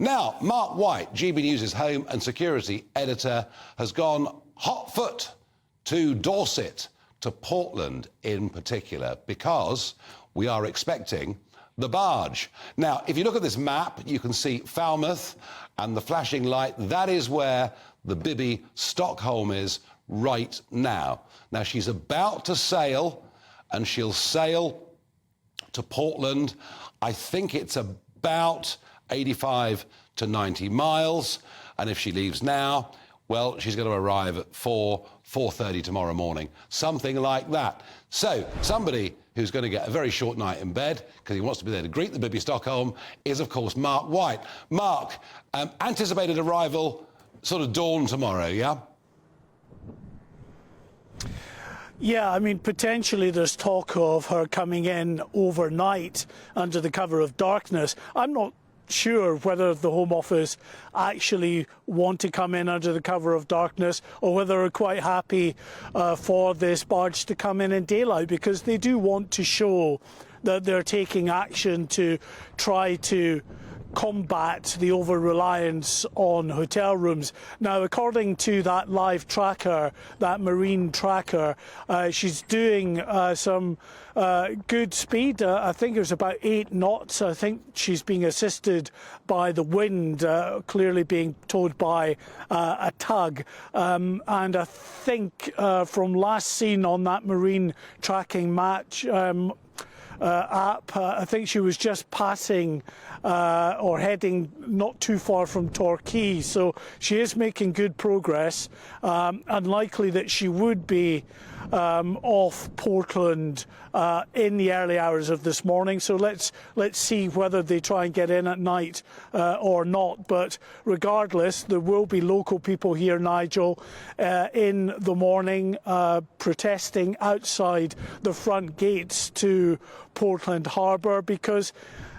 Now, Mark White, GB News' home and security editor, has gone hot foot to Dorset, to Portland in particular, because we are expecting the barge. Now, if you look at this map, you can see Falmouth and the flashing light. That is where the Bibby Stockholm is right now. Now, she's about to sail, and she'll sail to Portland. I think it's about 85 to 90 miles. And if she leaves now, well, she's going to arrive at 4:30 tomorrow morning, something like that. So somebody who's going to get a very short night in bed because he wants to be there to greet the Bibby Stockholm is, of course, Mark White. Mark, anticipated arrival sort of dawn tomorrow, yeah? Yeah, I mean, potentially there's talk of her coming in overnight under the cover of darkness. I'm not sure whether the Home Office actually want to come in under the cover of darkness or whether they're quite happy for this barge to come in daylight, because they do want to show that they're taking action to try to combat the over-reliance on hotel rooms. Now, according to that live tracker, that marine tracker, she's doing some good speed. I think it was about 8 knots. I think she's being assisted by the wind, clearly being towed by a tug. And I think from last seen on that marine tracking match, app, I think she was just passing or heading not too far from Torquay, so she is making good progress. Unlikely that she would be off Portland in the early hours of this morning, so let's see whether they try and get in at night or not. But regardless, there will be local people here, Nigel, in the morning protesting outside the front gates to Portland Harbour, because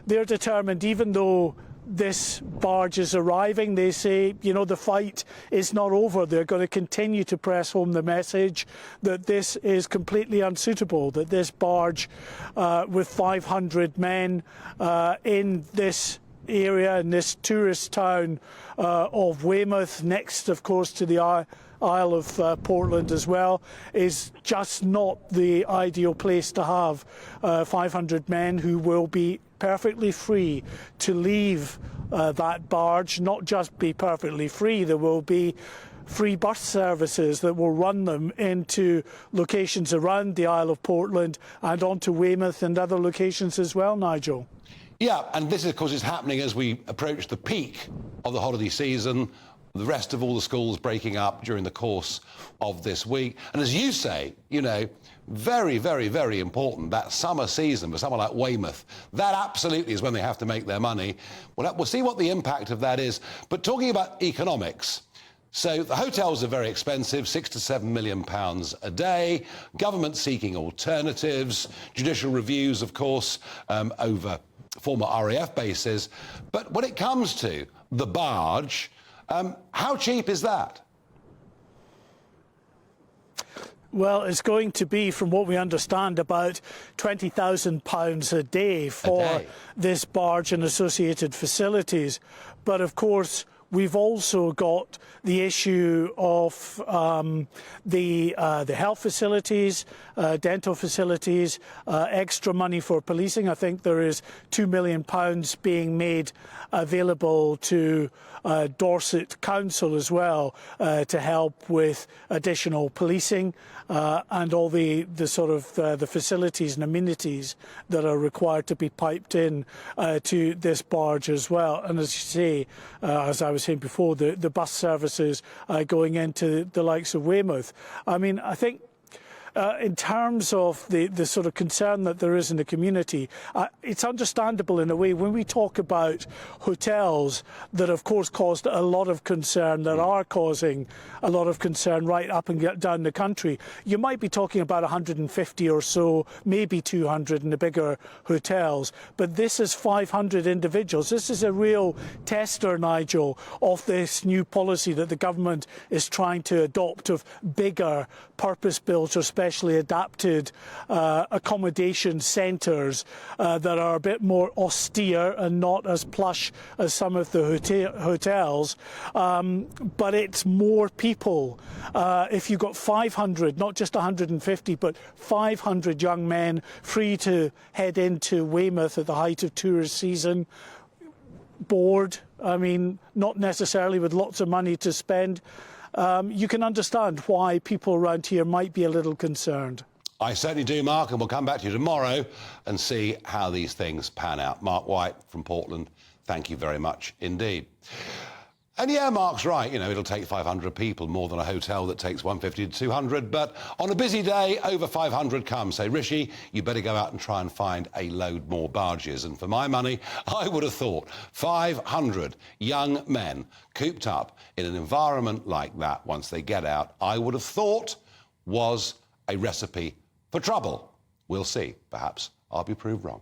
they're determined, even though this barge is arriving, they say, you know, the fight is not over. They're going to continue to press home the message that this is completely unsuitable, that this barge with 500 men in this area, in this tourist town of Weymouth, next, of course, to the Isle of Portland as well, is just not the ideal place to have 500 men who will be perfectly free to leave that barge. Not just be perfectly free, there will be free bus services that will run them into locations around the Isle of Portland and onto Weymouth and other locations as well, Nigel. Yeah, and this, of course, is happening as we approach the peak of the holiday season. The rest of all the schools breaking up during the course of this week. And as you say, you know, very, very, very important, that summer season for someone like Weymouth. That absolutely is when they have to make their money. We'll see what the impact of that is. But talking about economics, so the hotels are very expensive, £6 to £7 million a day. Government seeking alternatives, judicial reviews, of course, over former RAF bases. But when it comes to the barge, how cheap is that? Well, it's going to be, from what we understand, about £20,000 a day for this barge and associated facilities. But of course, we've also got the issue of the health facilities, dental facilities, extra money for policing. I think there is £2 million being made available to Dorset Council as well to help with additional policing and all the sort of the facilities and amenities that are required to be piped in to this barge as well. And as you say, as I was saying before, the bus services going into the likes of Weymouth. I mean, I think in terms of the sort of concern that there is in the community, it's understandable in a way. When we talk about hotels that, of course, caused a lot of concern, that are causing a lot of concern right up and down the country, you might be talking about 150 or so, maybe 200 in the bigger hotels. But this is 500 individuals. This is a real tester, Nigel, of this new policy that the government is trying to adopt of bigger, purpose-built or specially adapted accommodation centres that are a bit more austere and not as plush as some of the hotels, but it's more people. If you've got 500, not just 150, but 500 young men free to head into Weymouth at the height of tourist season, bored, I mean, not necessarily with lots of money to spend, you can understand why people around here might be a little concerned. I certainly do, Mark, and we'll come back to you tomorrow and see how these things pan out. Mark White from Portland, thank you very much indeed. And yeah, Mark's right, you know, it'll take 500 people, more than a hotel that takes 150 to 200, but on a busy day, over 500 come. So, Rishi, you better go out and try and find a load more barges. And for my money, I would have thought 500 young men cooped up in an environment like that once they get out, I would have thought was a recipe for trouble. We'll see. Perhaps I'll be proved wrong.